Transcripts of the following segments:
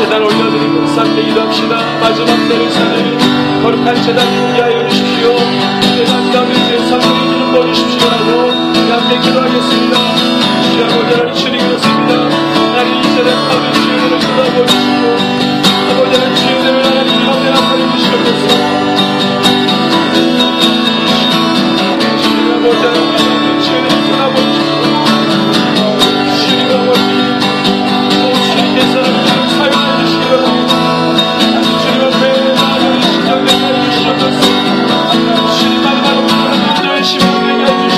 제단 올려드리고 쌍내기도 합시다. 마지막 때를 사는 거룩한 제단 보게 하여 주십시오. 제단 가운데 주의 성령의 기름 부어주십시오라고 함께 기도하겠습니다. 주여 아버지 주님 그렇습니다. 하나님 이 제단 가운데 주의 은혜를 쏟아부어 주시고 아버지 하나님 주의 은혜를 하나님 가운데 나타내 주시옵소서. 주님 아버지 하나님 주의 은혜를 쏟아부어 주시고 주님 아버지 주님께서 우리를 사용해 주시기 바랍니다. 주님 앞에 마음을 신정되게 해주시옵소서. 주님 마음으로 하나님 열심히 되게 해주시옵소서.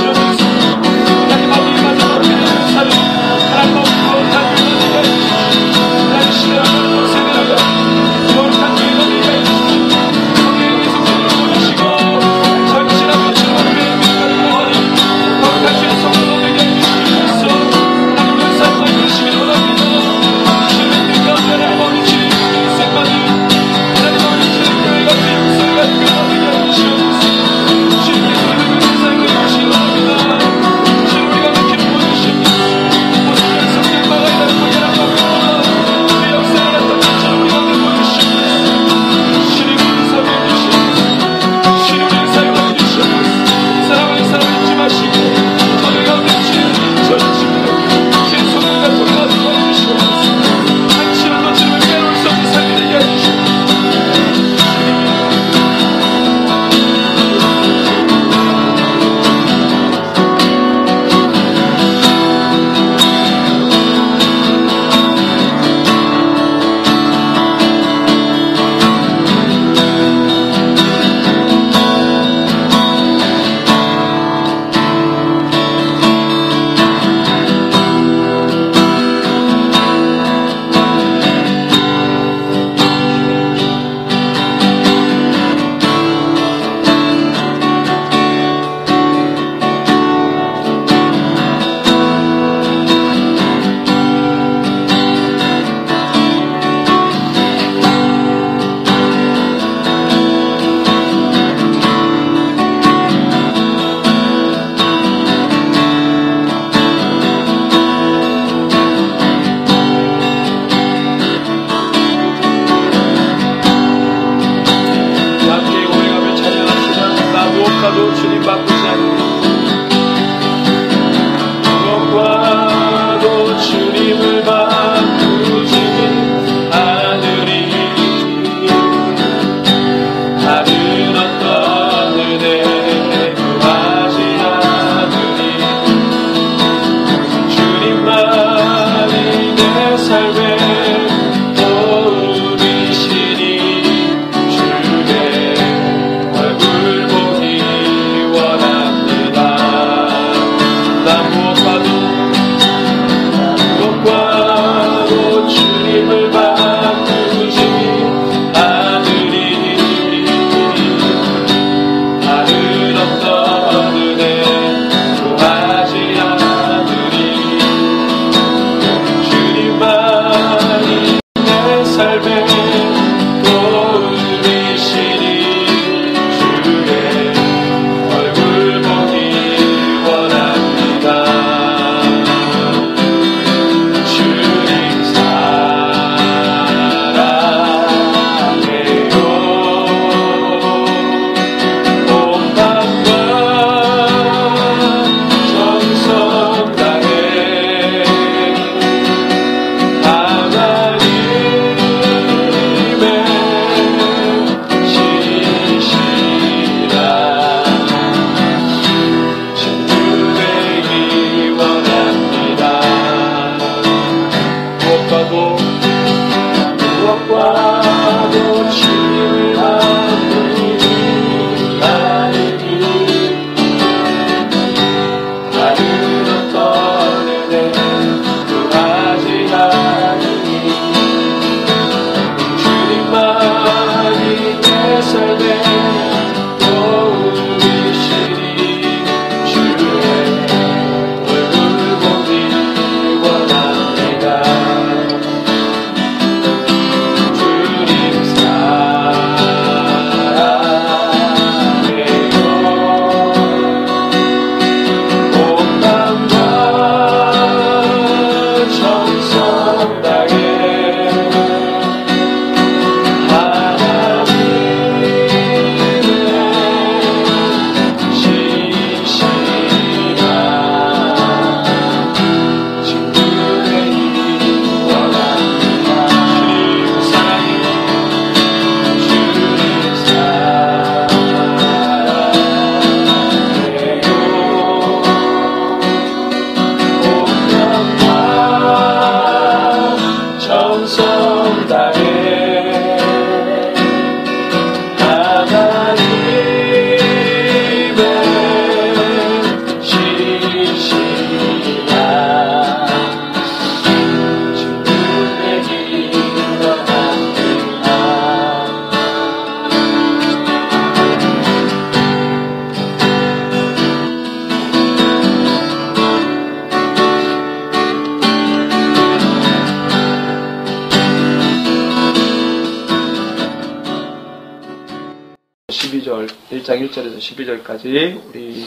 11절, 1장 1절에서 12절까지 우리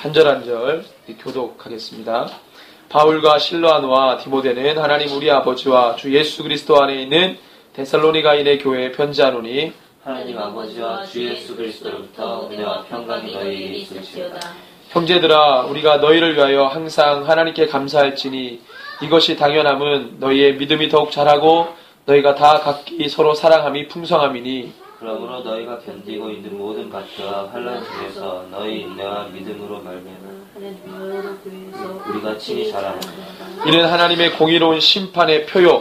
한 절 한 절 교독하겠습니다. 바울과 실로아노와 디모데는 하나님 우리 아버지와 주 예수 그리스도 안에 있는 데살로니가인의 교회에 편지하노니 하나님 아버지와 주 예수 그리스도로부터 은혜와 평강이 너희에게 있을지어다. 형제들아, 우리가 너희를 위하여 항상 하나님께 감사할지니 이것이 당연함은 너희의 믿음이 더욱 자라고 너희가 다 각기 서로 사랑함이 풍성함이니 그러므로 너희가 견디고 있는 모든 박해와 환난 중에서 너희 인내와 믿음으로 말미암아 우리가 친히 자랑한다. 이는 하나님의 공의로운 심판의 표요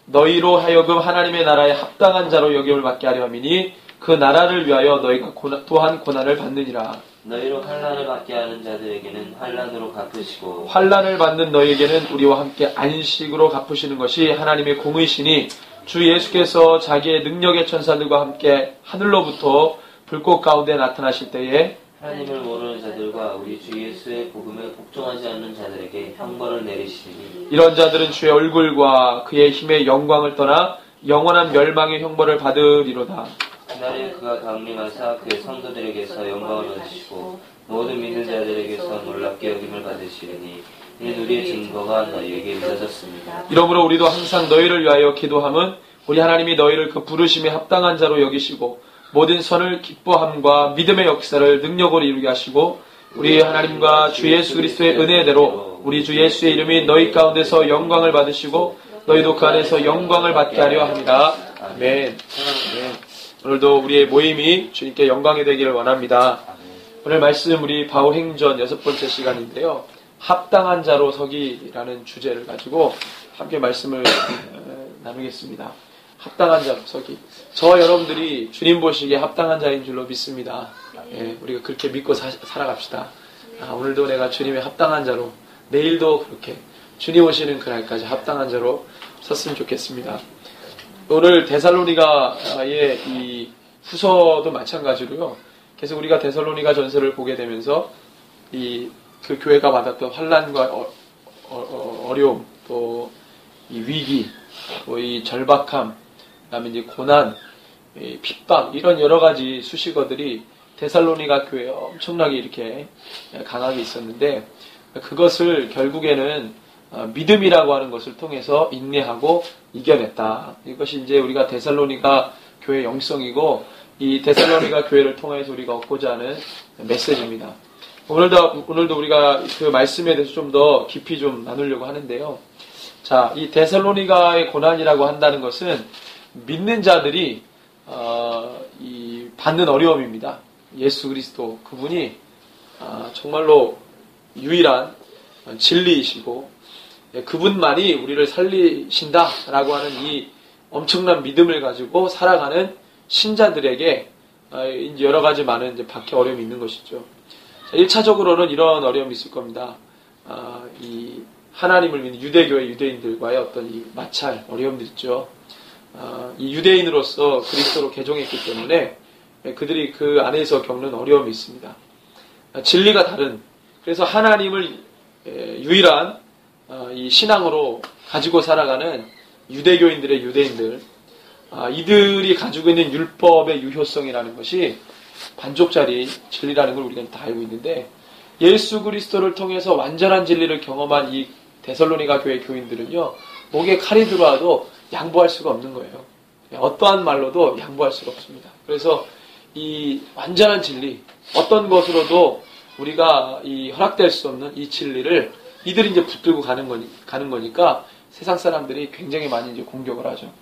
너희로 하여금 하나님의 나라에 합당한 자로 여김을 받게 하려 함이니 그 나라를 위하여 너희가 또한 고난을 받느니라. 너희로 환난을 받게 하는 자들에게는 환난으로 갚으시고 환난을 받는 너희에게는 우리와 함께 안식으로 갚으시는 것이 하나님의 공의시니 주 예수께서 자기의 능력의 천사들과 함께 하늘로부터 불꽃 가운데 나타나실 때에 하나님을 모르는 자들과 우리 주 예수의 복음에 복종하지 않는 자들에게 형벌을 내리시니 이런 자들은 주의 얼굴과 그의 힘의 영광을 떠나 영원한 멸망의 형벌을 받으리로다. 그날에 그가 강림하사 그의 성도들에게서 영광을 받으시고 모든 믿는 자들에게서 놀랍게 여김을 받으시리니 이는 우리의 증거가 너희에게 이루어졌습니다. 이러므로 우리도 항상 너희를 위하여 기도함은 우리 하나님이 너희를 그 부르심에 합당한 자로 여기시고 모든 선을 기뻐함과 믿음의 역사를 능력으로 이루게 하시고 우리 하나님과 주 예수 그리스도의 은혜대로 우리 주 예수의 이름이 너희 가운데서 영광을 받으시고 너희도 그 안에서 영광을 받게 하려 합니다. 아멘. 오늘도 우리의 모임이 주님께 영광이 되기를 원합니다. 오늘 말씀 우리 바울행전 6번째 시간인데요. 합당한 자로 서기라는 주제를 가지고 함께 말씀을 나누겠습니다. 합당한 자로 서기. 저와 여러분들이 주님 보시기에 합당한 자인 줄로 믿습니다. 예, 우리가 그렇게 믿고 살아갑시다. 오늘도 내가 주님의 합당한 자로, 내일도 그렇게 주님 오시는 그날까지 합당한 자로 섰으면 좋겠습니다. 오늘 데살로니가의 이 후서도 마찬가지로요. 계속 우리가 데살로니가 전서를 보게 되면서 그 교회가 받았던 환난과 어려움, 또 이 위기, 또 이 절박함, 그다음에 이제 고난, 핍박 이런 여러 가지 수식어들이 데살로니가 교회에 엄청나게 이렇게 강하게 있었는데 그것을 결국에는 믿음이라고 하는 것을 통해서 인내하고 이겨냈다. 이것이 이제 우리가 데살로니가 교회의 영성이고 이 데살로니가 교회를 통해서 우리가 얻고자 하는 메시지입니다. 오늘도 우리가 그 말씀에 대해서 좀 더 깊이 좀 나누려고 하는데요. 자, 이 데살로니가의 고난이라고 한다는 것은 믿는 자들이 이 받는 어려움입니다. 예수 그리스도 그분이 정말로 유일한 진리이시고 그분만이 우리를 살리신다라고 하는 이 엄청난 믿음을 가지고 살아가는 신자들에게 이제 여러 가지 많은 이제 박해 어려움이 있는 것이죠. 1차적으로는 이런 어려움이 있을 겁니다. 이 하나님을 믿는 유대교의 유대인들과의 어떤 이 마찰, 어려움들 있죠. 이 유대인으로서 그리스도로 개종했기 때문에 그들이 그 안에서 겪는 어려움이 있습니다. 진리가 다른, 그래서 하나님을 유일한 이 신앙으로 가지고 살아가는 유대교인들의 유대인들, 이들이 가지고 있는 율법의 유효성이라는 것이 반쪽짜리 진리라는 걸 우리가 다 알고 있는데 예수 그리스도를 통해서 완전한 진리를 경험한 이 데살로니가 교회 교인들은요, 목에 칼이 들어와도 양보할 수가 없는 거예요. 어떠한 말로도 양보할 수가 없습니다. 그래서 이 완전한 진리, 어떤 것으로도 우리가 이 허락될 수 없는 이 진리를 이들이 이제 붙들고 가는 거니까 세상 사람들이 굉장히 많이 이제 공격을 하죠.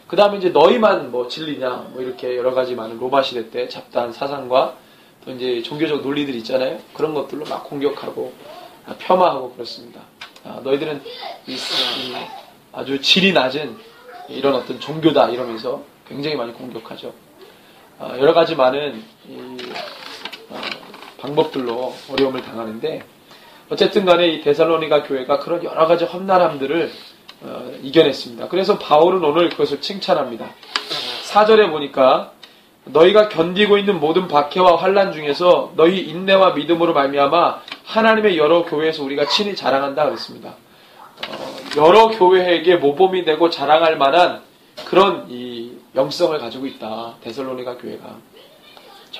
그 다음에 이제 너희만 뭐 진리냐, 뭐 이렇게 여러 가지 많은 로마 시대 때 잡다한 사상과 또 이제 종교적 논리들 있잖아요. 그런 것들로 막 공격하고 폄하하고 그렇습니다. 너희들은 아주 질이 낮은 이런 어떤 종교다 이러면서 굉장히 많이 공격하죠. 여러 가지 많은 방법들로 어려움을 당하는데 어쨌든 간에 이 데살로니가 교회가 그런 여러 가지 험난함들을 이겨냈습니다. 그래서 바울은 오늘 그것을 칭찬합니다. 4절에 보니까 너희가 견디고 있는 모든 박해와 환난 중에서 너희 인내와 믿음으로 말미암아 하나님의 여러 교회에서 우리가 친히 자랑한다 그랬습니다. 여러 교회에게 모범이 되고 자랑할 만한 그런 이 영성을 가지고 있다. 데살로니가 교회가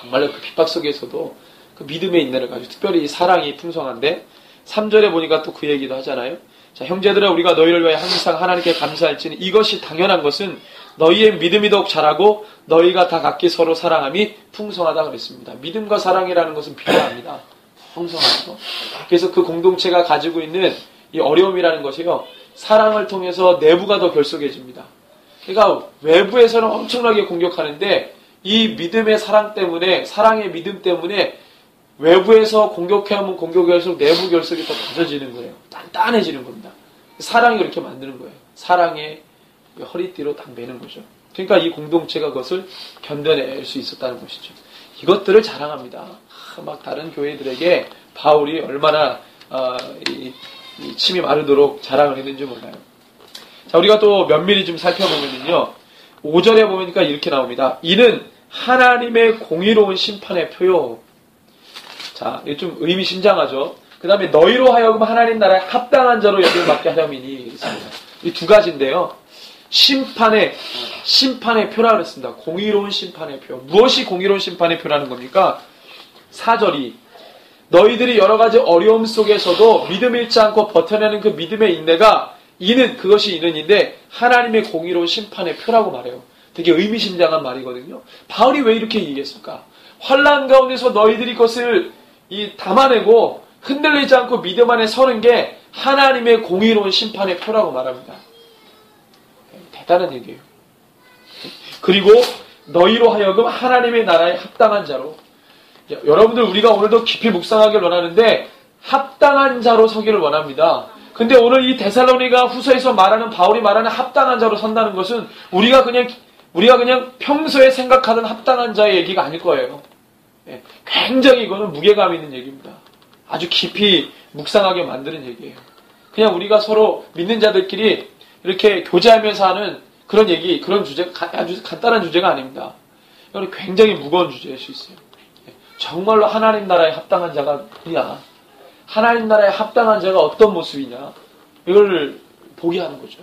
정말로 그 핍박 속에서도 그 믿음의 인내를 가지고 특별히 이 사랑이 풍성한데 3절에 보니까 또 그 얘기도 하잖아요. 자, 형제들아 우리가 너희를 위해 항상 하나님께 감사할지니 이것이 당연한 것은 너희의 믿음이 더욱 자라고 너희가 다 각기 서로 사랑함이 풍성하다 그랬습니다. 믿음과 사랑이라는 것은 필요합니다. 풍성하죠. 그래서 그 공동체가 가지고 있는 이 어려움이라는 것이요. 사랑을 통해서 내부가 더 결속해집니다. 그러니까 외부에서는 엄청나게 공격하는데 이 믿음의 사랑 때문에 사랑의 믿음 때문에 외부에서 공격해오면 공격할수록 내부 결속이 더 다져지는 거예요. 단단해지는 겁니다. 사랑이 그렇게 만드는 거예요. 사랑의 허리띠로 딱 매는 거죠. 그러니까 이 공동체가 그것을 견뎌낼 수 있었다는 것이죠. 이것들을 자랑합니다. 막 다른 교회들에게 바울이 얼마나 이 침이 마르도록 자랑을 했는지 몰라요. 자, 우리가 또 면밀히 좀 살펴보면요. 5절에 보니까 이렇게 나옵니다. 이는 하나님의 공의로운 심판의 표요. 자, 이게 좀 의미심장하죠. 그 다음에 너희로 하여금 하나님 나라에 합당한 자로 여김받게 하려미니. 이 두 가지인데요. 심판의 표라 그랬습니다. 공의로운 심판의 표. 무엇이 공의로운 심판의 표라는 겁니까? 4절이 너희들이 여러 가지 어려움 속에서도 믿음 잃지 않고 버텨내는 그 믿음의 인내가 그것이 이는인데 하나님의 공의로운 심판의 표라고 말해요. 되게 의미심장한 말이거든요. 바울이 왜 이렇게 얘기했을까? 환난 가운데서 너희들이 그것을 담아내고 흔들리지 않고 믿음 안에 서는 게 하나님의 공의로운 심판의 표라고 말합니다. 대단한 얘기예요. 그리고 너희로 하여금 하나님의 나라에 합당한 자로. 여러분들 우리가 오늘도 깊이 묵상하기를 원하는데 합당한 자로 서기를 원합니다. 근데 오늘 이 데살로니가 후서에서 말하는 바울이 말하는 합당한 자로 선다는 것은 우리가 그냥 평소에 생각하던 합당한 자의 얘기가 아닐 거예요. 굉장히 이거는 무게감 있는 얘기입니다. 아주 깊이 묵상하게 만드는 얘기예요. 그냥 우리가 서로 믿는 자들끼리 이렇게 교제하면서 하는 그런 얘기, 그런 주제, 아주 간단한 주제가 아닙니다. 이건 굉장히 무거운 주제일 수 있어요. 정말로 하나님 나라에 합당한 자가 누구냐? 하나님 나라에 합당한 자가 어떤 모습이냐? 이걸 보게 하는 거죠.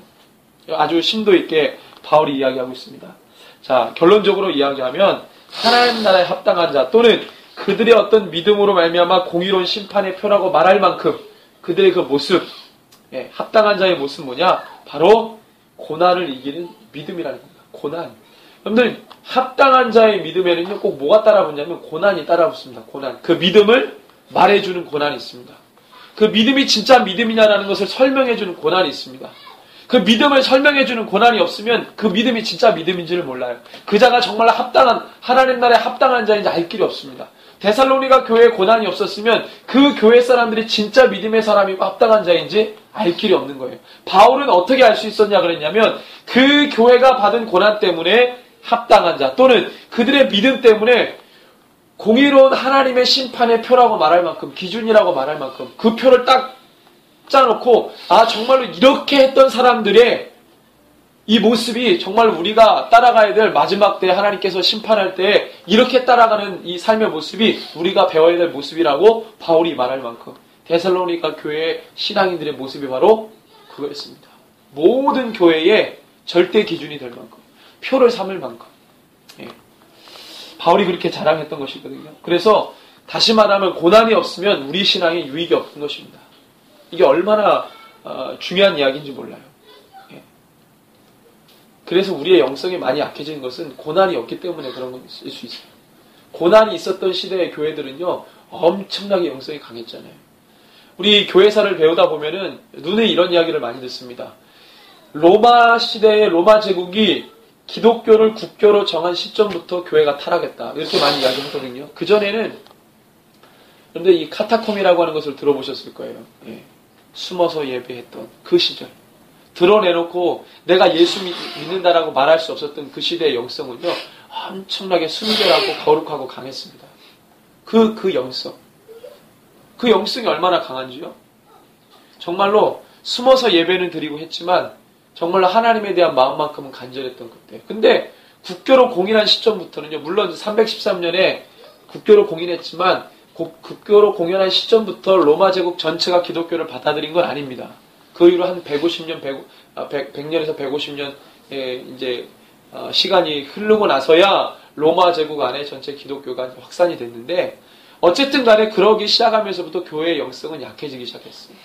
아주 심도 있게 바울이 이야기하고 있습니다. 자, 결론적으로 이야기하면 하나님 나라에 합당한 자 또는 그들의 어떤 믿음으로 말미암아 공의로운 심판의 표라고 말할 만큼 그들의 그 모습, 합당한 자의 모습은 뭐냐? 바로 고난을 이기는 믿음이라는 겁니다. 고난. 여러분들 합당한 자의 믿음에는요 꼭 뭐가 따라붙냐면 고난이 따라붙습니다. 고난. 그 믿음을 말해주는 고난이 있습니다. 그 믿음이 진짜 믿음이냐라는 것을 설명해주는 고난이 있습니다. 그 믿음을 설명해주는 고난이 없으면 그 믿음이 진짜 믿음인지를 몰라요. 그 자가 정말 하나님 나라에 합당한 자인지 알 길이 없습니다. 데살로니가 교회에 고난이 없었으면 그 교회 사람들이 진짜 믿음의 사람이고 합당한 자인지 알 길이 없는 거예요. 바울은 어떻게 알 수 있었냐 그랬냐면 그 교회가 받은 고난 때문에 합당한 자 또는 그들의 믿음 때문에 공의로운 하나님의 심판의 표라고 말할 만큼 기준이라고 말할 만큼 그 표를 딱 짜놓고 정말로 이렇게 했던 사람들의 이 모습이 정말 우리가 따라가야 될 마지막 때 하나님께서 심판할 때 이렇게 따라가는 이 삶의 모습이 우리가 배워야 될 모습이라고 바울이 말할 만큼 데살로니가 교회의 신앙인들의 모습이 바로 그거였습니다. 모든 교회의 절대 기준이 될 만큼 표를 삼을 만큼 바울이 그렇게 자랑했던 것이거든요. 그래서 다시 말하면 고난이 없으면 우리 신앙에 유익이 없는 것입니다. 이게 얼마나 중요한 이야기인지 몰라요. 그래서 우리의 영성이 많이 약해지는 것은 고난이 없기 때문에 그런 것일 수 있어요. 고난이 있었던 시대의 교회들은요 엄청나게 영성이 강했잖아요. 우리 교회사를 배우다 보면은 눈에 이런 이야기를 많이 듣습니다. 로마 시대의 로마 제국이 기독교를 국교로 정한 시점부터 교회가 타락했다. 이렇게 많이 이야기하거든요. 그전에는 그런데 이 카타콤이라고 하는 것을 들어보셨을 거예요. 숨어서 예배했던 그 시절. 드러내놓고 내가 예수 믿는다라고 말할 수 없었던 그 시대의 영성은요. 엄청나게 순결하고 거룩하고 강했습니다. 그 영성. 그 영성이 얼마나 강한지요. 정말로 숨어서 예배는 드리고 했지만 정말로 하나님에 대한 마음만큼은 간절했던 그때. 근데 국교로 공인한 시점부터는요. 물론 313년에 국교로 공인했지만 국교로 공인한 시점부터 로마 제국 전체가 기독교를 받아들인 건 아닙니다. 그 이후로 한 100년에서 150년 이제 시간이 흐르고 나서야 로마 제국 안에 전체 기독교가 확산이 됐는데 어쨌든 간에 그러기 시작하면서부터 교회의 영성은 약해지기 시작했어요.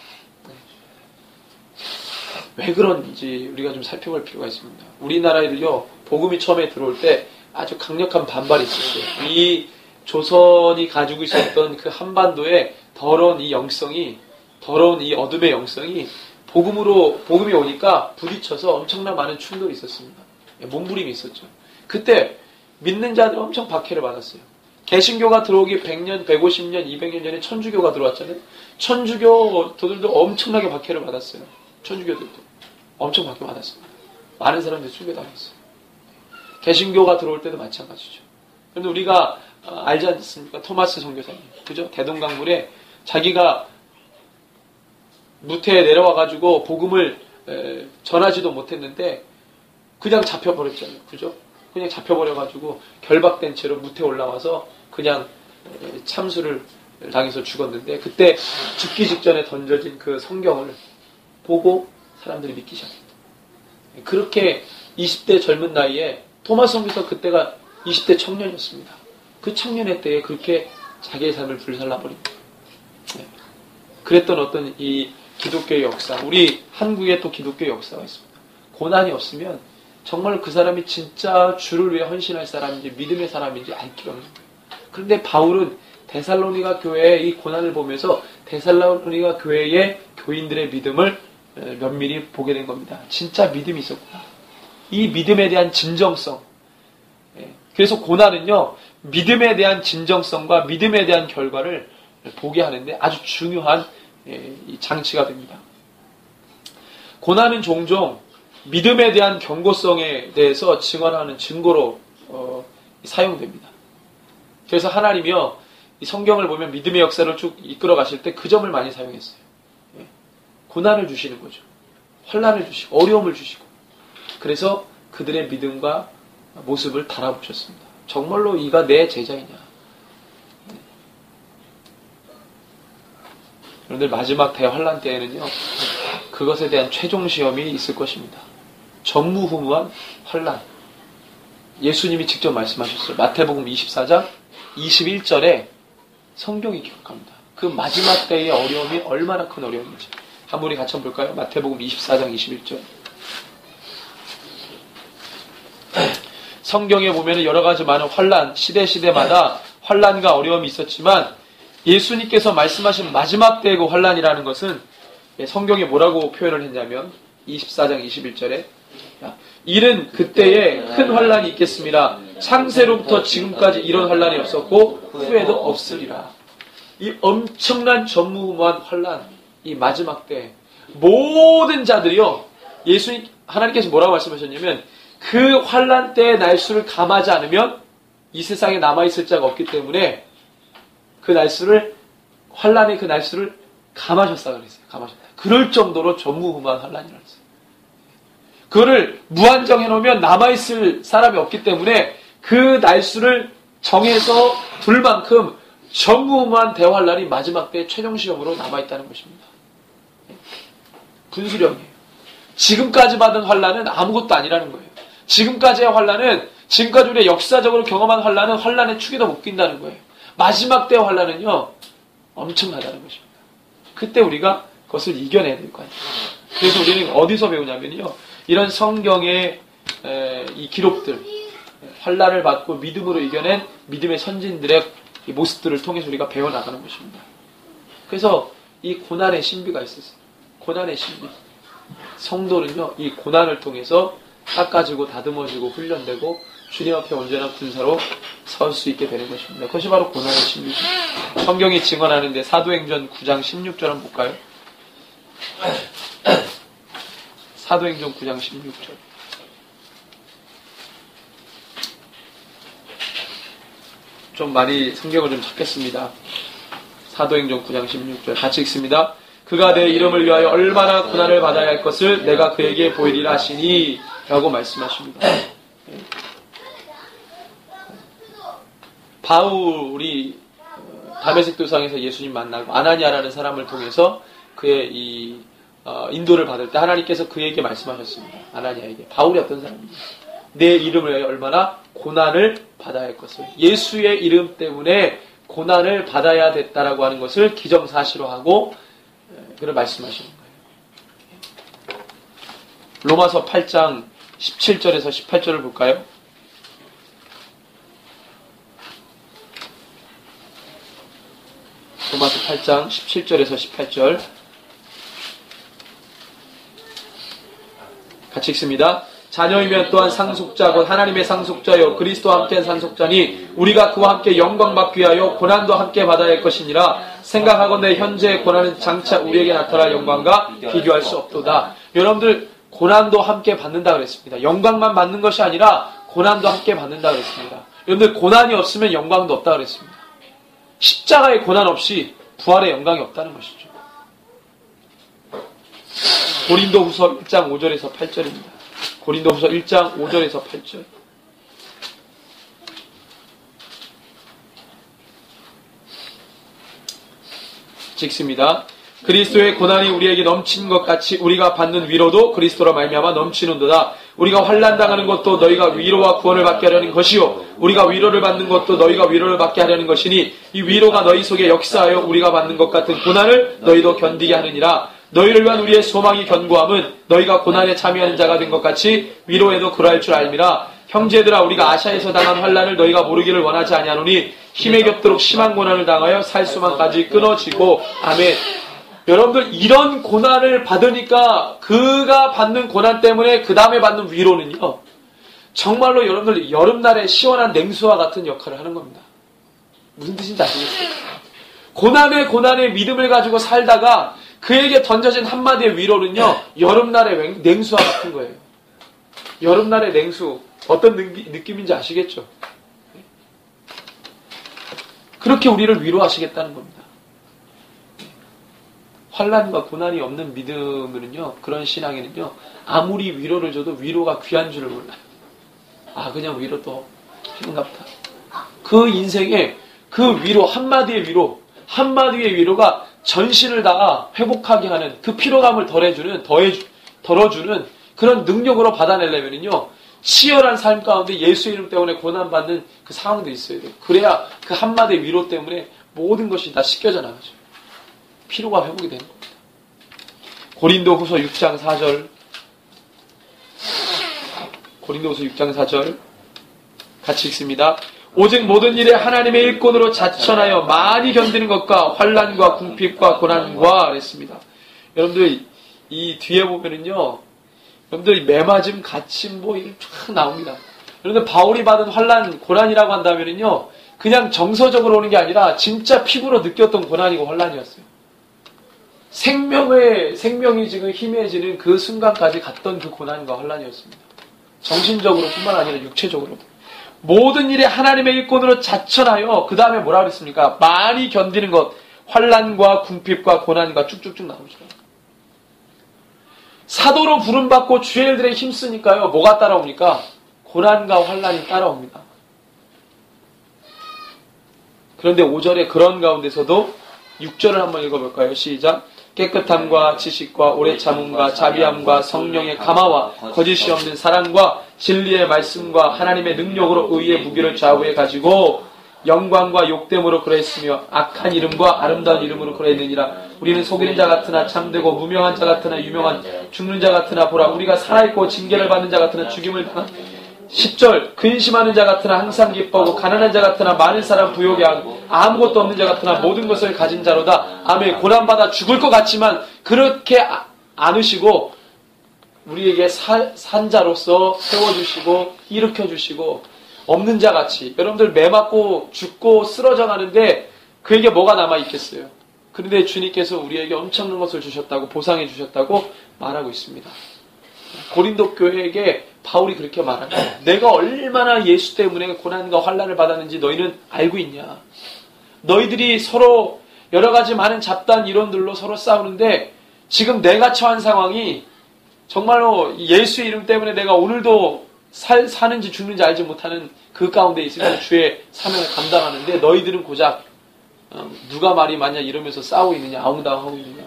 왜 그런지 우리가 좀 살펴볼 필요가 있습니다. 우리나라에도요, 복음이 처음에 들어올 때 아주 강력한 반발이 있었어요. 이 조선이 가지고 있었던 그 한반도의 더러운 이 영성이, 더러운 이 어둠의 영성이 복음이 오니까 부딪혀서 엄청난 많은 충돌이 있었습니다. 몸부림이 있었죠. 그때 믿는 자들 엄청 박해를 받았어요. 개신교가 들어오기 100년, 150년, 200년 전에 천주교가 들어왔잖아요. 천주교도들도 엄청나게 박해를 받았어요. 천주교들도 엄청 박해 받았습니다. 많은 사람들이 순교당했어요. 개신교가 들어올 때도 마찬가지죠. 그런데 우리가 알지 않습니까? 토마스 선교사님, 그죠? 대동강물에 자기가 무태에 내려와가지고 복음을 전하지도 못했는데 그냥 잡혀버렸잖아요. 그죠? 그냥 잡혀버려가지고 결박된 채로 무태에 올라와서 그냥 참수를 당해서 죽었는데 그때 죽기 직전에 던져진 그 성경을 보고 사람들이 믿기 시작했다. 그렇게 20대 젊은 나이에 토마스 선교사 그때가 20대 청년이었습니다. 그 청년의 때에 그렇게 자기의 삶을 불살라버립니다. 그랬던 어떤 이 기독교의 역사, 우리 한국에 또 기독교의 역사가 있습니다. 고난이 없으면 정말 그 사람이 진짜 주를 위해 헌신할 사람인지 믿음의 사람인지 알 길이 없는 거예요. 그런데 바울은 데살로니가 교회의 이 고난을 보면서 데살로니가 교회의 교인들의 믿음을 면밀히 보게 된 겁니다. 진짜 믿음이 있었구나. 이 믿음에 대한 진정성. 그래서 고난은요, 믿음에 대한 진정성과 믿음에 대한 결과를 보게 하는데 아주 중요한 장치가 됩니다. 고난은 종종 믿음에 대한 경고성에 대해서 증언하는 증거로 사용됩니다. 그래서 하나님이요, 이 성경을 보면 믿음의 역사를 쭉 이끌어 가실 때 그 점을 많이 사용했어요. 고난을 주시는 거죠. 환난을 주시고 어려움을 주시고 그래서 그들의 믿음과 모습을 달아보셨습니다. 정말로 이가 내 제자이냐. 여러분들 마지막 대환란 때에는요, 그것에 대한 최종 시험이 있을 것입니다. 전무후무한 환란. 예수님이 직접 말씀하셨어요. 마태복음 24장 21절에 성경이 기록합니다. 그 마지막 때의 어려움이 얼마나 큰 어려움인지 한번 우리 같이 한번 볼까요? 마태복음 24장 21절. 성경에 보면 여러 가지 많은 환란, 시대마다 환란과 어려움이 있었지만 예수님께서 말씀하신 마지막 때의 그 환란이라는 것은 성경에 뭐라고 표현을 했냐면 24장 21절에 이른 그때에 큰 환란이 있겠습니다. 창세로부터 지금까지 이런 환란이 없었고 후에도 없으리라. 이 엄청난 전무후무한 환란, 이 마지막 때 모든 자들이요, 하나님께서 뭐라고 말씀하셨냐면 그 환란 때의 날수를 감하지 않으면 이 세상에 남아있을 자가 없기 때문에 그 날수를, 환란의 그 날수를 감하셨다 그랬어요. 감하셨다. 그럴 정도로 전무후무한 환란이라고 했어요. 그거를 무한정해 놓으면 남아있을 사람이 없기 때문에 그 날수를 정해서 둘 만큼 전무후무한 대환란이 마지막 때 최종 시험으로 남아있다는 것입니다. 분수령이에요. 지금까지 받은 환란은 아무것도 아니라는 거예요. 지금까지의 환란은, 지금까지 우리가 역사적으로 경험한 환란은 환란의 축에도 못 낀다는 거예요. 마지막 때의 환란은요, 엄청나다는 것입니다. 그때 우리가 그것을 이겨내야 될 거 아니에요. 그래서 우리는 어디서 배우냐면요, 이런 성경의 이 기록들, 환란을 받고 믿음으로 이겨낸 믿음의 선진들의 이 모습들을 통해서 우리가 배워나가는 것입니다. 그래서 이 고난의 신비가 있었어요. 고난의 신비. 성도는요, 이 고난을 통해서 닦아지고 다듬어지고 훈련되고 주님 앞에 언제나 군사로 설 수 있게 되는 것입니다. 그것이 바로 고난의 신비죠. 성경이 증언하는데 사도행전 9장 16절 한번 볼까요? 사도행전 9장 16절. 좀 많이 성경을 좀 찾겠습니다. 사도행전 9장 16절 같이 읽습니다. 그가 내 이름을 위하여 얼마나 고난을 받아야 할 것을 내가 그에게 보이리라 하시니 라고 말씀하십니다. 바울이 다메섹 도상에서 예수님 만나고 아나니아라는 사람을 통해서 그의 이 인도를 받을 때 하나님께서 그에게 말씀하셨습니다. 아나니아에게. 바울이 어떤 사람입니까? 내 이름을 위하여 얼마나 고난을 받아야 할 것을, 예수의 이름 때문에 고난을 받아야 됐다라고 하는 것을 기정사실화하고 그를 말씀하시는 거예요. 로마서 8장 17절에서 18절을 볼까요? 로마서 8장 17절에서 18절 같이 읽습니다. 자녀이면 또한 상속자 곧 하나님의 상속자요 그리스도와 함께한 상속자니 우리가 그와 함께 영광 받기 위하여 고난도 함께 받아야 할 것이니라. 생각하건대 현재의 고난은 장차 우리에게 나타날 영광과 비교할 수 없도다. 여러분들 고난도 함께 받는다 그랬습니다. 영광만 받는 것이 아니라 고난도 함께 받는다 그랬습니다. 여러분들 고난이 없으면 영광도 없다 그랬습니다. 십자가의 고난 없이 부활의 영광이 없다는 것이죠. 고린도후서 1장 5절에서 8절입니다. 고린도후서 1장 5절에서 8절. 읽습니다. 그리스도의 고난이 우리에게 넘치는 것 같이 우리가 받는 위로도 그리스도로 말미암아 넘치는도다. 우리가 환난 당하는 것도 너희가 위로와 구원을 받게 하려는 것이요 우리가 위로를 받는 것도 너희가 위로를 받게 하려는 것이니 이 위로가 너희 속에 역사하여 우리가 받는 것 같은 고난을 너희도 견디게 하느니라. 너희를 위한 우리의 소망이 견고함은 너희가 고난에 참여하는 자가 된 것 같이 위로에도 그러할 줄 알미라. 형제들아 우리가 아시아에서 당한 환난을 너희가 모르기를 원하지 아니하노니 힘에 겹도록 심한 고난을 당하여 살 수만까지 끊어지고. 아멘. 여러분들 이런 고난을 받으니까 그가 받는 고난 때문에 그 다음에 받는 위로는요 정말로 여러분들 여름날에 시원한 냉수와 같은 역할을 하는 겁니다. 무슨 뜻인지 아시겠어요? 고난에 믿음을 가지고 살다가 그에게 던져진 한마디의 위로는요 여름날의 냉수와 같은 거예요. 여름날의 냉수 어떤 느낌인지 아시겠죠? 그렇게 우리를 위로하시겠다는 겁니다. 환난과 고난이 없는 믿음은요, 그런 신앙에는요, 아무리 위로를 줘도 위로가 귀한 줄을 몰라요. 아, 그냥 위로 또 힘갑다. 그 인생에 그 위로, 한마디의 위로가 전신을 다 회복하게 하는 그 피로감을 덜어주는 그런 능력으로 받아내려면요, 치열한 삶 가운데 예수 이름 때문에 고난받는 그 상황도 있어야 돼요. 그래야 그 한마디의 위로 때문에 모든 것이 다 씻겨져 나가죠. 피로가 회복이 되는 겁니다. 고린도후서 6장 4절. 고린도후서 6장 4절. 같이 읽습니다. 오직 모든 일에 하나님의 일꾼으로 자천하여 많이 견디는 것과 환난과 궁핍과 고난과 그랬습니다. 여러분들 이 뒤에 보면은요. 여러분들 매맞음, 갇힘 뭐 이런 쫙 나옵니다. 여러분들 바울이 받은 환난, 고난이라고 한다면은요. 그냥 정서적으로 오는 게 아니라 진짜 피부로 느꼈던 고난이고 환난이었어요. 생명이 지금 희미해지는 그 순간까지 갔던 그 고난과 환난이었습니다. 정신적으로 뿐만 아니라 육체적으로도. 모든 일에 하나님의 일꾼으로 자천하여 그 다음에 뭐라 그랬습니까? 많이 견디는 것, 환난과 궁핍과 고난과 쭉쭉쭉 나오죠. 사도로 부름받고 주의 일들에 힘쓰니까요. 뭐가 따라옵니까? 고난과 환난이 따라옵니다. 그런데 5절에 그런 가운데서도 6절을 한번 읽어볼까요? 시작. 깨끗함과 지식과 오래 참음과 자비함과 성령의 감화와 거짓이 없는 사랑과 진리의 말씀과 하나님의 능력으로 의의 무기를 좌우해 가지고 영광과 욕됨으로 그러했으며 악한 이름과 아름다운 이름으로 그러했느니라. 우리는 속이는 자 같으나 참되고 무명한 자 같으나 유명한, 죽는 자 같으나 보라 우리가 살아있고 징계를 받는 자 같으나 죽임을 당한. 10절 근심하는 자 같으나 항상 기뻐하고 가난한 자 같으나 많은 사람 부요하게 하고 아무것도 없는 자 같으나 모든 것을 가진 자로다. 아멘. 고난받아 죽을 것 같지만 그렇게 않으시고 우리에게 산 자로서 세워주시고 일으켜주시고 없는 자 같이. 여러분들 매 맞고 죽고 쓰러져 가는데 그에게 뭐가 남아있겠어요. 그런데 주님께서 우리에게 엄청난 것을 주셨다고, 보상해 주셨다고 말하고 있습니다. 고린도 교회에게 바울이 그렇게 말합니다. 내가 얼마나 예수 때문에 고난과 환난을 받았는지 너희는 알고 있냐. 너희들이 서로 여러 가지 많은 잡다한 이론들로 서로 싸우는데 지금 내가 처한 상황이 정말로 예수의 이름 때문에 내가 오늘도 사는지 죽는지 알지 못하는 그 가운데 있으면 주의 사명을 감당하는데 너희들은 고작 누가 말이 맞냐 이러면서 싸우고 있느냐, 아웅다웅하고 있느냐.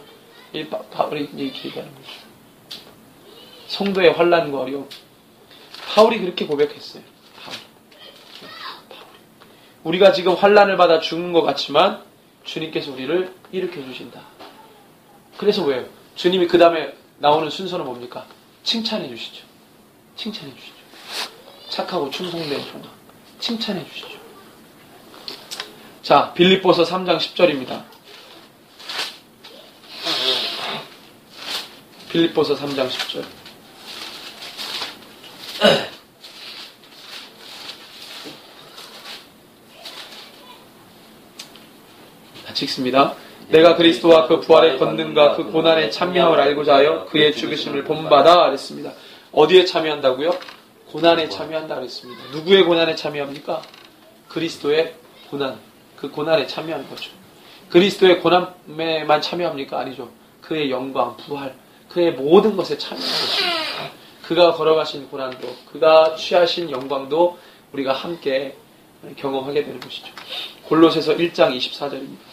바울이 이렇게 얘기하는 거죠. 성도의 환난과 어려움. 바울이 그렇게 고백했어요. 바울이. 우리가 지금 환난을 받아 죽는 것 같지만 주님께서 우리를 일으켜 주신다. 그래서 왜요? 주님이 그 다음에 나오는 순서는 뭡니까? 칭찬해 주시죠. 칭찬해 주시죠. 착하고 충성된 종아. 칭찬해 주시죠. 자, 빌립보서 3장 10절입니다. 빌립보서 3장 10절. 같이 읽습니다. 내가 그리스도와 그 부활의 권능과 그 고난에 참여함을 알고자 하여 그의 죽으심을 본받아 그랬습니다. 어디에 참여한다고요? 고난에 참여한다 그랬습니다. 누구의 고난에 참여합니까? 그리스도의 고난. 그 고난에 참여하는 거죠. 그리스도의 고난에만 참여합니까? 아니죠. 그의 영광, 부활, 그의 모든 것에 참여하는 것입니다. 그가 걸어가신 고난도, 그가 취하신 영광도 우리가 함께 경험하게 되는 것이죠. 골로새서 1장 24절입니다.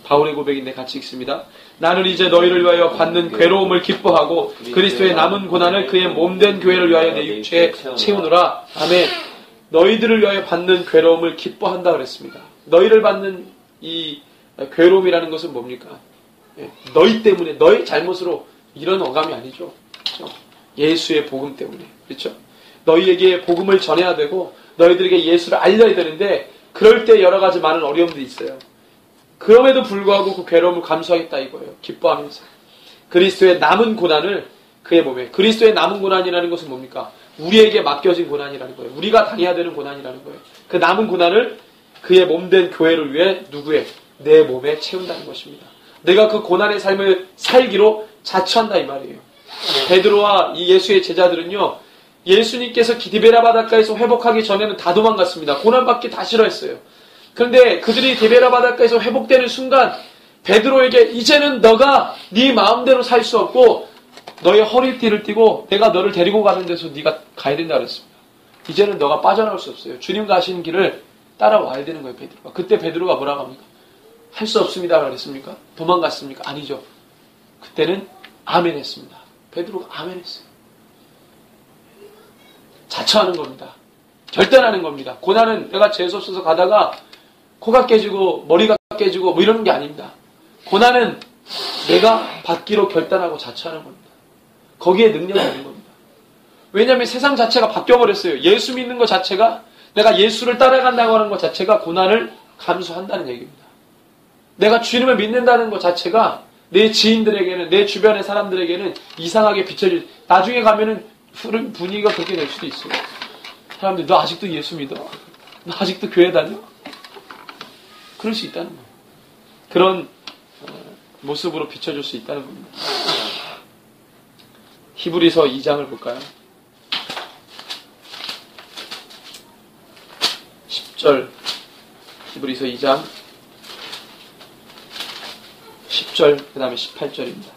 바울의 고백인데 같이 읽습니다. 나는 이제 너희를 위하여 받는 괴로움을 기뻐하고 그리스도의 남은 고난을 그의 몸된 교회를 위하여 내 육체에 채우노라. 아멘. 너희들을 위하여 받는 괴로움을 기뻐한다 그랬습니다. 너희를 받는 이 괴로움이라는 것은 뭡니까? 너희 때문에, 너희 잘못으로 이런 어감이 아니죠. 그렇죠? 예수의 복음 때문에. 그렇죠? 너희에게 복음을 전해야 되고 너희들에게 예수를 알려야 되는데 그럴 때 여러 가지 많은 어려움들이 있어요. 그럼에도 불구하고 그 괴로움을 감수하겠다 이거예요. 기뻐하면서. 그리스도의 남은 고난을 그의 몸에. 그리스도의 남은 고난이라는 것은 뭡니까? 우리에게 맡겨진 고난이라는 거예요. 우리가 당해야 되는 고난이라는 거예요. 그 남은 고난을 그의 몸된 교회를 위해 누구의? 내 몸에 채운다는 것입니다. 내가 그 고난의 삶을 살기로 자처한다 이 말이에요. 베드로와 이 예수의 제자들은요. 예수님께서 디베라 바닷가에서 회복하기 전에는 다 도망갔습니다. 고난받기 다 싫어했어요. 그런데 그들이 디베라 바닷가에서 회복되는 순간 베드로에게 이제는 너가 네 마음대로 살 수 없고 너의 허리띠를 띠고 내가 너를 데리고 가는 데서 네가 가야 된다 그랬습니다. 이제는 너가 빠져나올 수 없어요. 주님 가시는 길을 따라와야 되는 거예요. 베드로가. 그때 베드로가 뭐라고 합니까? 할 수 없습니다 그랬습니까? 도망갔습니까? 아니죠. 그때는 아멘 했습니다. 베드로가 아멘 했어요. 자처하는 겁니다. 결단하는 겁니다. 고난은 내가 재수없어서 가다가 코가 깨지고 머리가 깨지고 뭐 이러는 게 아닙니다. 고난은 내가 받기로 결단하고 자처하는 겁니다. 거기에 능력이 있는 겁니다. 왜냐하면 세상 자체가 바뀌어버렸어요. 예수 믿는 것 자체가 내가 예수를 따라간다고 하는 것 자체가 고난을 감수한다는 얘기입니다. 내가 주님을 믿는다는 것 자체가 내 지인들에게는 내 주변의 사람들에게는 이상하게 비춰질 나중에 가면은 분위기가 그렇게 될 수도 있어요. 사람들이 너 아직도 예수 믿어? 너 아직도 교회 다녀? 그럴 수 있다는 거예요. 그런 모습으로 비춰줄 수 있다는 겁니다. 히브리서 2장을 볼까요? 10절 히브리서 2장 10절 그 다음에 18절입니다.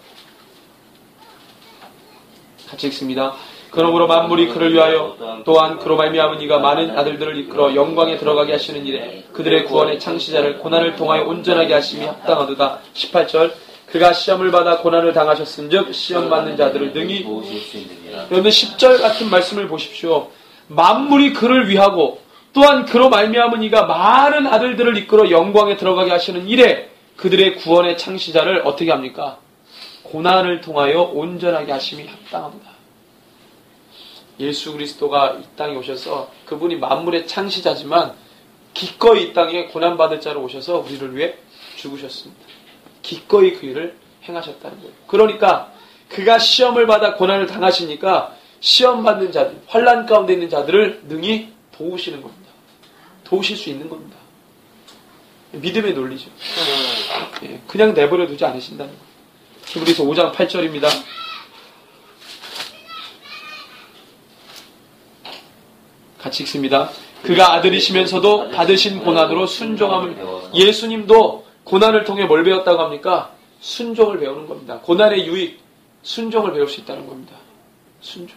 같이 읽습니다. 그러므로 만물이 그를 위하여 또한 그로 말미암은 이가 많은 아들들을 이끌어 영광에 들어가게 하시는 일에 그들의 구원의 창시자를 고난을 통하여 온전하게 하심이 합당하도다. 18절 그가 시험을 받아 고난을 당하셨은즉 시험 받는 자들을 능히 도우실 수 있느니라. 그런데 10절 같은 말씀을 보십시오. 만물이 그를 위하고 또한 그로 말미암은 이가 많은 아들들을 이끌어 영광에 들어가게 하시는 일에 그들의 구원의 창시자를 어떻게 합니까? 고난을 통하여 온전하게 하심이 합당합니다. 예수 그리스도가 이 땅에 오셔서 그분이 만물의 창시자지만 기꺼이 이 땅에 고난받을 자로 오셔서 우리를 위해 죽으셨습니다. 기꺼이 그 일을 행하셨다는 거예요. 그러니까 그가 시험을 받아 고난을 당하시니까 시험받는 자들, 환난 가운데 있는 자들을 능히 도우시는 겁니다. 도우실 수 있는 겁니다. 믿음의 논리죠. 그냥 내버려 두지 않으신다는 거예요. 히브리서 5장 8절입니다. 같이 읽습니다. 그가 아들이시면서도 받으신 고난으로 순종함을 예수님도 고난을 통해 뭘 배웠다고 합니까? 순종을 배우는 겁니다. 고난의 유익, 순종을 배울 수 있다는 겁니다. 순종.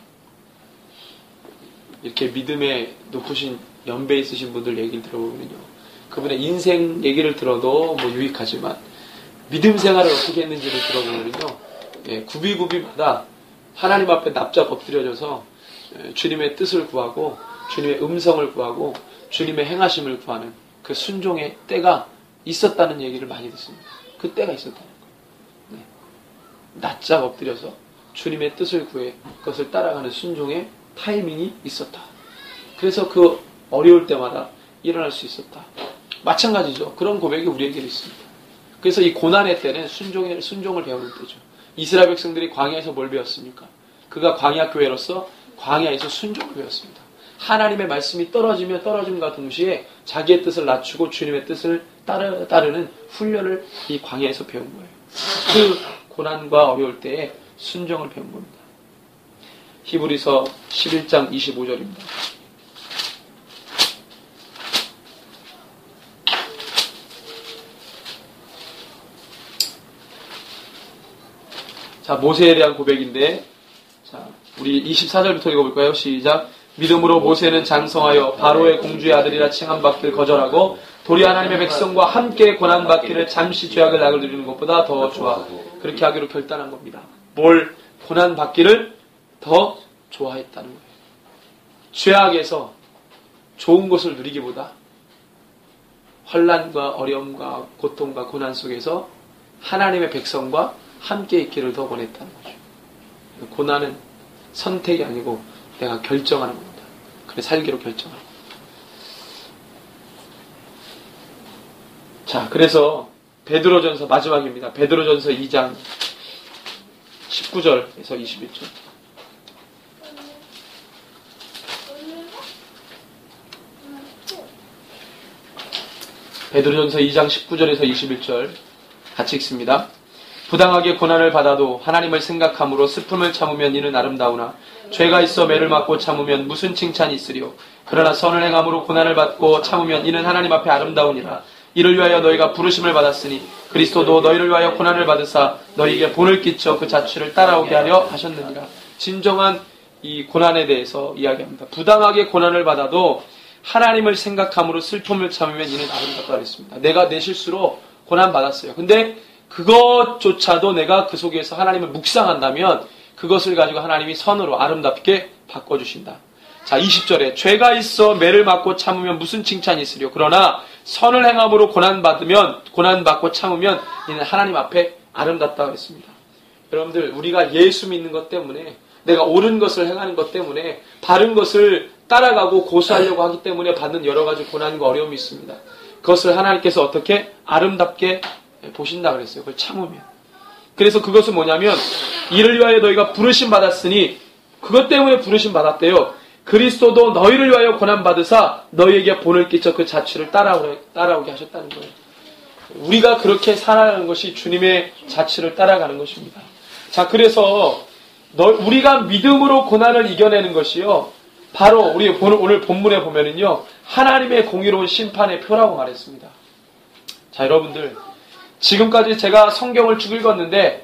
이렇게 믿음에 높으신 연배 있으신 분들 얘기를 들어보면요. 그분의 인생 얘기를 들어도 뭐 유익하지만 믿음 생활을 어떻게 했는지를 들어보면요. 구비구비마다 하나님 앞에 납작 엎드려져서 주님의 뜻을 구하고 주님의 음성을 구하고 주님의 행하심을 구하는 그 순종의 때가 있었다는 얘기를 많이 듣습니다. 그 때가 있었다는 거예요. 납작 엎드려서 주님의 뜻을 구해 그것을 따라가는 순종의 타이밍이 있었다. 그래서 그 어려울 때마다 일어날 수 있었다. 마찬가지죠. 그런 고백이 우리에게 있습니다. 그래서 이 고난의 때는 순종을 배우는 때죠. 이스라엘 백성들이 광야에서 뭘 배웠습니까? 그가 광야 교회로서 광야에서 순종을 배웠습니다. 하나님의 말씀이 떨어지며 떨어짐과 동시에 자기의 뜻을 낮추고 주님의 뜻을 따르는 훈련을 이 광야에서 배운 거예요. 그 고난과 어려울 때에 순종을 배운 겁니다. 히브리서 11장 25절입니다. 자, 모세에 대한 고백인데, 자, 우리 24절부터 읽어볼까요? 시작. 믿음으로 모세는 장성하여 바로의 공주의 아들이라 칭함받기를 거절하고 도리 하나님의 백성과 함께 고난받기를 잠시 죄악을 낙을 누리는 것보다 더 좋아하고 그렇게 하기로 결단한 겁니다. 뭘 고난받기를 더 좋아했다는 거예요. 죄악에서 좋은 것을 누리기보다 환난과 어려움과 고통과 고난 속에서 하나님의 백성과 함께 있기를 더 원했다는 거죠. 고난은 선택이 아니고 내가 결정하는 겁니다. 그래 살기로 결정하는 겁니다. 자, 그래서 베드로전서 마지막입니다. 베드로전서 2장 19절에서 21절. 베드로전서 2장 19절에서 21절 같이 읽습니다. 부당하게 고난을 받아도 하나님을 생각함으로 슬픔을 참으면 이는 아름다우나 죄가 있어 매를 맞고 참으면 무슨 칭찬이 있으리요. 그러나 선을 행함으로 고난을 받고 참으면 이는 하나님 앞에 아름다우니라. 이를 위하여 너희가 부르심을 받았으니 그리스도도 너희를 위하여 고난을 받으사 너희에게 본을 끼쳐 그 자취를 따라오게 하려 하셨느니라. 진정한 이 고난에 대해서 이야기합니다. 부당하게 고난을 받아도 하나님을 생각함으로 슬픔을 참으면 이는 아름답다 그랬습니다. 내가 내 실수로 고난 받았어요. 근데 그것조차도 내가 그 속에서 하나님을 묵상한다면 그것을 가지고 하나님이 선으로 아름답게 바꿔주신다. 자, 20절에 죄가 있어 매를 맞고 참으면 무슨 칭찬이 있으려. 그러나 선을 행함으로 고난받고 참으면 이는 하나님 앞에 아름답다고 했습니다. 여러분들, 우리가 예수 믿는 것 때문에 내가 옳은 것을 행하는 것 때문에 바른 것을 따라가고 고수하려고 하기 때문에 받는 여러 가지 고난과 어려움이 있습니다. 그것을 하나님께서 어떻게 아름답게 보신다 그랬어요. 그걸 참으면. 그래서 그것은 뭐냐면 이를 위하여 너희가 부르심 받았으니 그것 때문에 부르심 받았대요. 그리스도도 너희를 위하여 고난받으사 너희에게 본을 끼쳐 그 자취를 따라오게 하셨다는 거예요. 우리가 그렇게 살아가는 것이 주님의 자취를 따라가는 것입니다. 자, 그래서 우리가 믿음으로 고난을 이겨내는 것이요, 바로 우리 오늘 본문에 보면은요, 하나님의 공의로운 심판의 표라고 말했습니다. 자, 여러분들, 지금까지 제가 성경을 쭉 읽었는데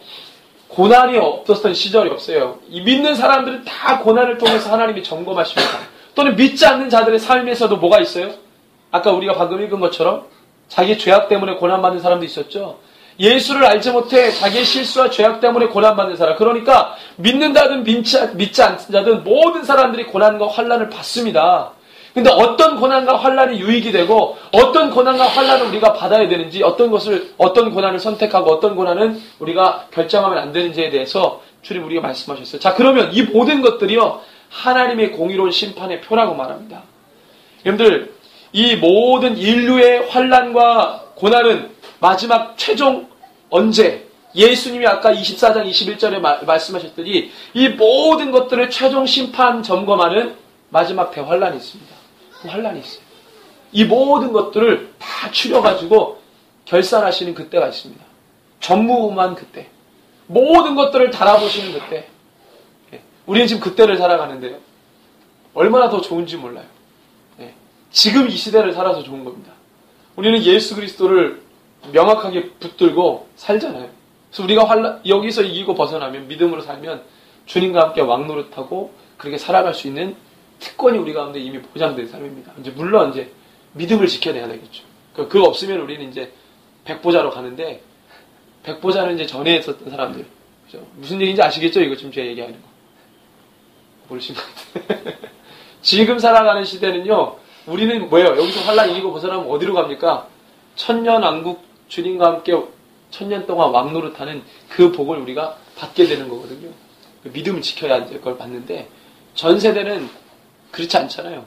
고난이 없었던 시절이 없어요. 이 믿는 사람들은 다 고난을 통해서 하나님이 점검하십니다. 또는 믿지 않는 자들의 삶에서도 뭐가 있어요? 아까 우리가 방금 읽은 것처럼 자기 죄악 때문에 고난받는 사람도 있었죠. 예수를 알지 못해 자기의 실수와 죄악 때문에 고난받는 사람. 그러니까 믿는다든 믿지 않는 자든 모든 사람들이 고난과 환난을 받습니다. 근데 어떤 고난과 환난이 유익이 되고 어떤 고난과 환난을 우리가 받아야 되는지, 어떤 고난을 선택하고 어떤 고난은 우리가 결정하면 안 되는지에 대해서 주님 우리가 말씀하셨어요. 자, 그러면 이 모든 것들이요, 하나님의 공의로운 심판의 표라고 말합니다. 여러분들, 이 모든 인류의 환난과 고난은 마지막 최종 언제? 예수님이 아까 24장 21절에 말씀하셨더니 이 모든 것들을 최종 심판 점검하는 마지막 대환란이 있습니다. 그 환란이 있어요. 이 모든 것들을 다 추려가지고 결산하시는 그때가 있습니다. 전무후무한 그때. 모든 것들을 달아보시는 그때. 우리는 지금 그때를 살아가는데요. 얼마나 더 좋은지 몰라요. 지금 이 시대를 살아서 좋은 겁니다. 우리는 예수 그리스도를 명확하게 붙들고 살잖아요. 그래서 우리가 여기서 이기고 벗어나면, 믿음으로 살면 주님과 함께 왕노릇하고 그렇게 살아갈 수 있는 특권이 우리 가운데 이미 보장된 삶입니다. 물론 믿음을 지켜내야 되겠죠. 그거 없으면 우리는 백보자로 가는데, 백보자는 이제 전에 있었던 사람들. 그죠? 무슨 얘기인지 아시겠죠? 이거 지금 제가 얘기하는 거. 모르신 것 같아요. 지금 살아가는 시대는요, 우리는 뭐예요? 여기서 환란 이기고 벗어나면 어디로 갑니까? 천년왕국 주님과 함께 천년 동안 왕노릇하는 그 복을 우리가 받게 되는 거거든요. 그 믿음을 지켜야 될 걸 받는데, 전 세대는 그렇지 않잖아요.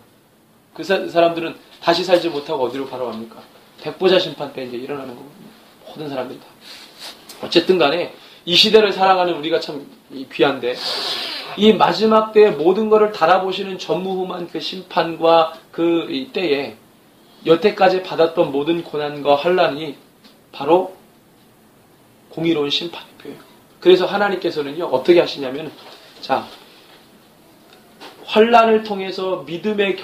그 사람들은 다시 살지 못하고 어디로 바로 갑니까? 백보자 심판 때 이제 일어나는 거거든요. 모든 사람들 다. 어쨌든 간에 이 시대를 살아가는 우리가 참 귀한데, 이 마지막 때에 모든 것을 달아보시는 전무후무한 그 심판과 그 이 때에 여태까지 받았던 모든 고난과 환란이 바로 공의로운 심판의 표예요. 그래서 하나님께서는요, 어떻게 하시냐면, 자, 환란을 통해서 믿음의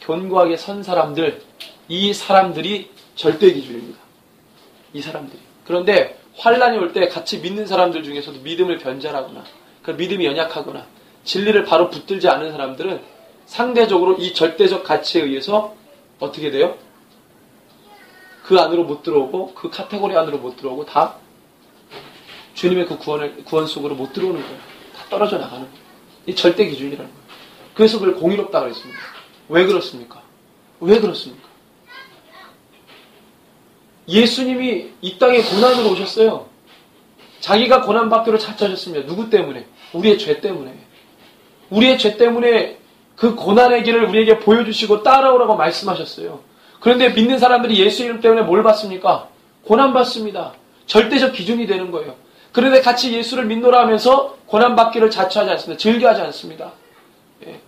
견고하게 선 사람들, 이 사람들이 절대 기준입니다. 이 사람들이. 그런데 환란이 올 때 같이 믿는 사람들 중에서도 믿음을 변절하거나, 그 믿음이 연약하거나, 진리를 바로 붙들지 않은 사람들은 상대적으로 이 절대적 가치에 의해서 어떻게 돼요? 그 안으로 못 들어오고, 그 카테고리 안으로 못 들어오고, 다 주님의 그 구원 속으로 못 들어오는 거예요. 다 떨어져 나가는 거예요. 이 절대 기준이라는 거예요. 그래서 그걸 공의롭다고 그랬습니다. 왜 그렇습니까? 왜 그렇습니까? 예수님이 이 땅에 고난으로 오셨어요. 자기가 고난받기로 작정하셨습니다. 누구 때문에? 우리의 죄 때문에. 우리의 죄 때문에 그 고난의 길을 우리에게 보여주시고 따라오라고 말씀하셨어요. 그런데 믿는 사람들이 예수 이름 때문에 뭘 받습니까? 고난받습니다. 절대적 기준이 되는 거예요. 그런데 같이 예수를 믿노라 하면서 고난받기를 자처하지 않습니다. 즐겨하지 않습니다. 예.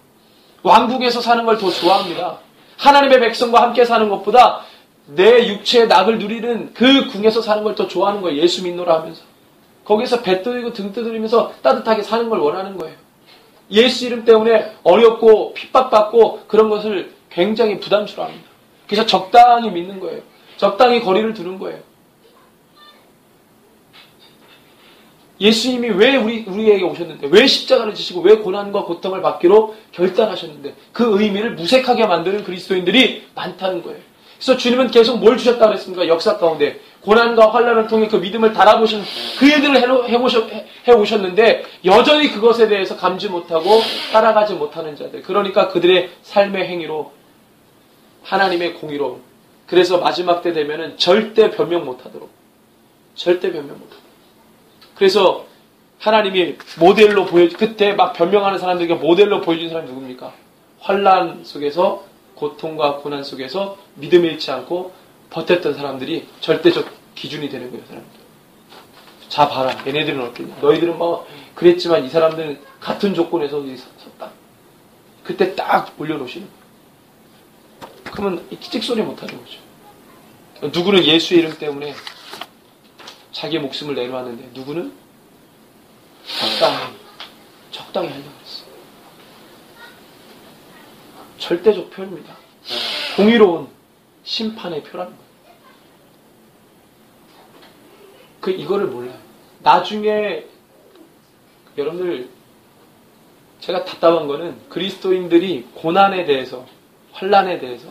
왕국에서 사는 걸 더 좋아합니다. 하나님의 백성과 함께 사는 것보다 내 육체의 낙을 누리는 그 궁에서 사는 걸 더 좋아하는 거예요. 예수 믿노라 하면서. 거기서 배 뜨리고 등 뜨드리면서 따뜻하게 사는 걸 원하는 거예요. 예수 이름 때문에 어렵고 핍박받고 그런 것을 굉장히 부담스러워합니다. 그래서 적당히 믿는 거예요. 적당히 거리를 두는 거예요. 예수님이 왜 우리에게 오셨는데, 왜 십자가를 지시고, 왜 고난과 고통을 받기로 결단하셨는데, 그 의미를 무색하게 만드는 그리스도인들이 많다는 거예요. 그래서 주님은 계속 뭘 주셨다고 그랬습니까? 역사 가운데. 고난과 환란을 통해 그 믿음을 달아보신 그 일들을 해오셨는데, 여전히 그것에 대해서 감지 못하고 따라가지 못하는 자들. 그러니까 그들의 삶의 행위로 하나님의 공의로. 그래서 마지막 때 되면은 절대 변명 못하도록. 절대 변명 못하도록. 그래서 하나님이 모델로 그때 막 변명하는 사람들에게 모델로 보여준 사람이 누굽니까? 환란 속에서, 고통과 고난 속에서 믿음 잃지 않고 버텼던 사람들이 절대적 기준이 되는 거예요, 사람들. 자, 봐라. 얘네들은 어땠냐. 너희들은 뭐 그랬지만 이 사람들은 같은 조건에서 섰다. 그때 딱 올려놓으시는 거예요. 그러면 찍소리 못하는 거죠. 누구는 예수의 이름 때문에 자기의 목숨을 내놓았는데, 누구는 적당히 하려고 했어. 절대적 표현입니다. 공의로운 심판의 표라는 거예요. 이거를 몰라요. 나중에, 여러분들, 제가 답답한 거는 그리스도인들이 고난에 대해서, 환란에 대해서,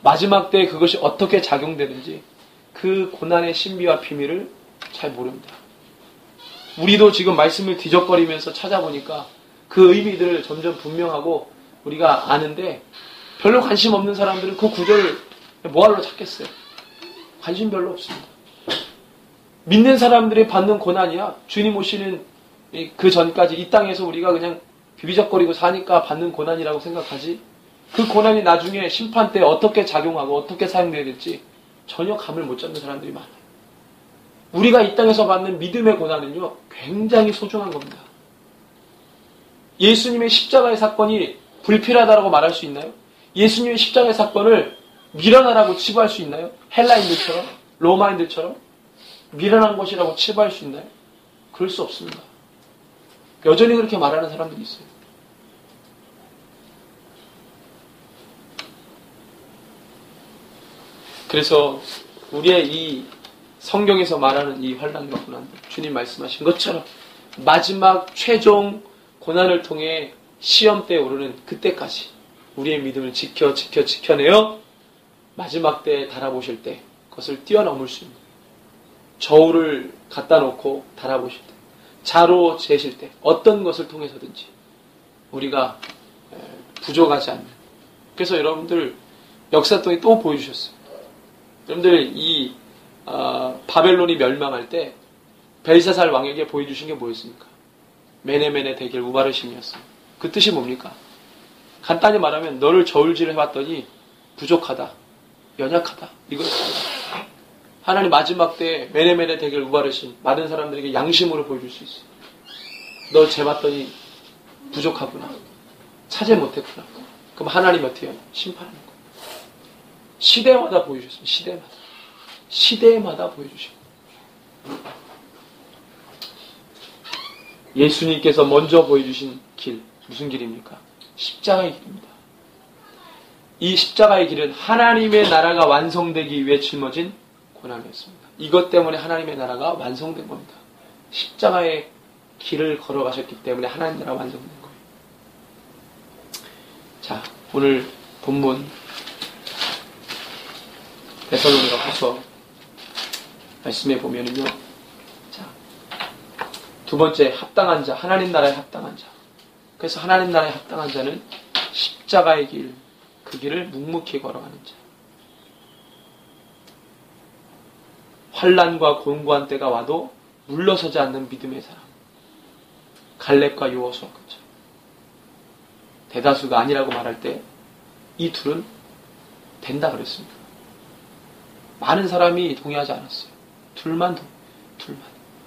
마지막 때 그것이 어떻게 작용되는지, 그 고난의 신비와 비밀을 잘 모릅니다. 우리도 지금 말씀을 뒤적거리면서 찾아보니까 그 의미들을 점점 분명하고 우리가 아는데, 별로 관심 없는 사람들은 그 구절을 뭐하러 찾겠어요? 관심 별로 없습니다. 믿는 사람들이 받는 고난이야. 주님 오시는 그 전까지 이 땅에서 우리가 그냥 비비적거리고 사니까 받는 고난이라고 생각하지, 그 고난이 나중에 심판 때 어떻게 작용하고 어떻게 사용되어야 될지 전혀 감을 못 잡는 사람들이 많아요. 우리가 이 땅에서 받는 믿음의 고난은요, 굉장히 소중한 겁니다. 예수님의 십자가의 사건이 불필요하다고 말할 수 있나요? 예수님의 십자가의 사건을 미련하라고 치부할 수 있나요? 헬라인들처럼, 로마인들처럼 미련한 것이라고 치부할 수 있나요? 그럴 수 없습니다. 여전히 그렇게 말하는 사람들이 있어요. 그래서 우리의 이 성경에서 말하는 이 환난과 고난들, 주님 말씀하신 것처럼 마지막 최종 고난을 통해 시험 때에 오르는 그때까지 우리의 믿음을 지켜내어 마지막 때에 달아보실 때 그것을 뛰어넘을 수 있는, 저울을 갖다 놓고 달아보실 때, 자로 재실 때, 어떤 것을 통해서든지 우리가 부족하지 않는. 그래서 여러분들 역사통이 또 보여주셨어요. 여러분들 이 바벨론이 멸망할 때 벨사살 왕에게 보여주신 게 뭐였습니까? 메네메네 대결 우바르신이었어요. 그 뜻이 뭡니까? 간단히 말하면 너를 저울질을 해봤더니 부족하다, 연약하다, 이거였어요. 하나님 마지막 때 메네메네 대결 우바르신 많은 사람들에게 양심으로 보여줄 수 있어요. 너 재봤더니 부족하구나, 차지 못했구나. 그럼 하나님 어떻게 해요? 심판하는 거예요. 시대마다 보여주셨습니다. 시대마다 보여주시고, 예수님께서 먼저 보여주신 길, 무슨 길입니까? 십자가의 길입니다. 이 십자가의 길은 하나님의 나라가 완성되기 위해 짊어진 고난이었습니다. 이것 때문에 하나님의 나라가 완성된 겁니다. 십자가의 길을 걸어가셨기 때문에 하나님 나라가 완성된 거예요. 자, 오늘 본문 데살로니가후서 말씀에 보면은요, 자, 두 번째 합당한 자, 하나님 나라에 합당한 자. 그래서 하나님 나라에 합당한 자는 십자가의 길, 그 길을 묵묵히 걸어가는 자. 환난과 곤고한 때가 와도 물러서지 않는 믿음의 사람. 갈렙과 요호수아 같죠. 대다수가 아니라고 말할 때 이 둘은 된다 그랬습니다. 많은 사람이 동의하지 않았어요. 둘만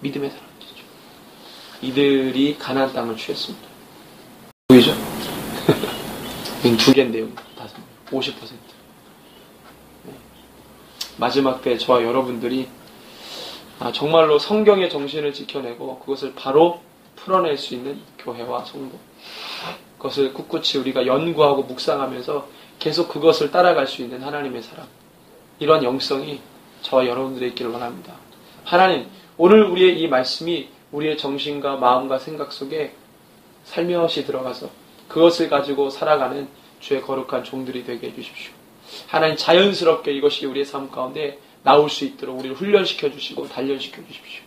믿음의 사람이죠. 이들이 가나안 땅을 취했습니다. 보이죠? 두 개인데요. 50%. 네. 마지막 때 저와 여러분들이 정말로 성경의 정신을 지켜내고 그것을 바로 풀어낼 수 있는 교회와 성도, 그것을 꿋꿋이 우리가 연구하고 묵상하면서 계속 그것을 따라갈 수 있는 하나님의 사람, 이러한 영성이 저와 여러분들의 있기를 원합니다. 하나님, 오늘 우리의 이 말씀이 우리의 정신과 마음과 생각 속에 살며시 들어가서 그것을 가지고 살아가는 주의 거룩한 종들이 되게 해주십시오. 하나님, 자연스럽게 이것이 우리의 삶 가운데 나올 수 있도록 우리를 훈련시켜 주시고 단련시켜 주십시오.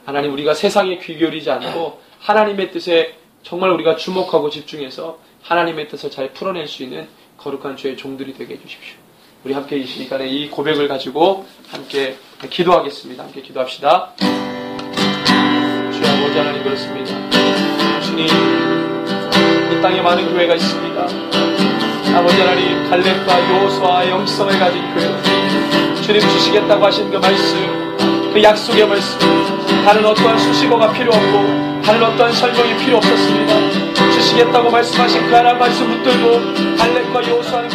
하나님, 우리가 세상에 귀 기울이지 않고 하나님의 뜻에 정말 우리가 주목하고 집중해서 하나님의 뜻을 잘 풀어낼 수 있는 거룩한 주의 종들이 되게 해주십시오. 우리 함께 이 시간에 이 고백을 가지고 함께 기도하겠습니다. 함께 기도합시다. 주여 아버지 하나님, 그렇습니다. 주님, 이 땅에 많은 교회가 있습니다. 아버지 하나님, 갈렙과 요호수아의 영성을 가진 교회, 주님 주시겠다고 하신 그 말씀, 그 약속의 말씀, 다른 어떠한 수식어가 필요 없고 다른 어떠한 설명이 필요 없었습니다. 주시겠다고 말씀하신 그 하나님 말씀 붙들고 갈렙과 요호수아는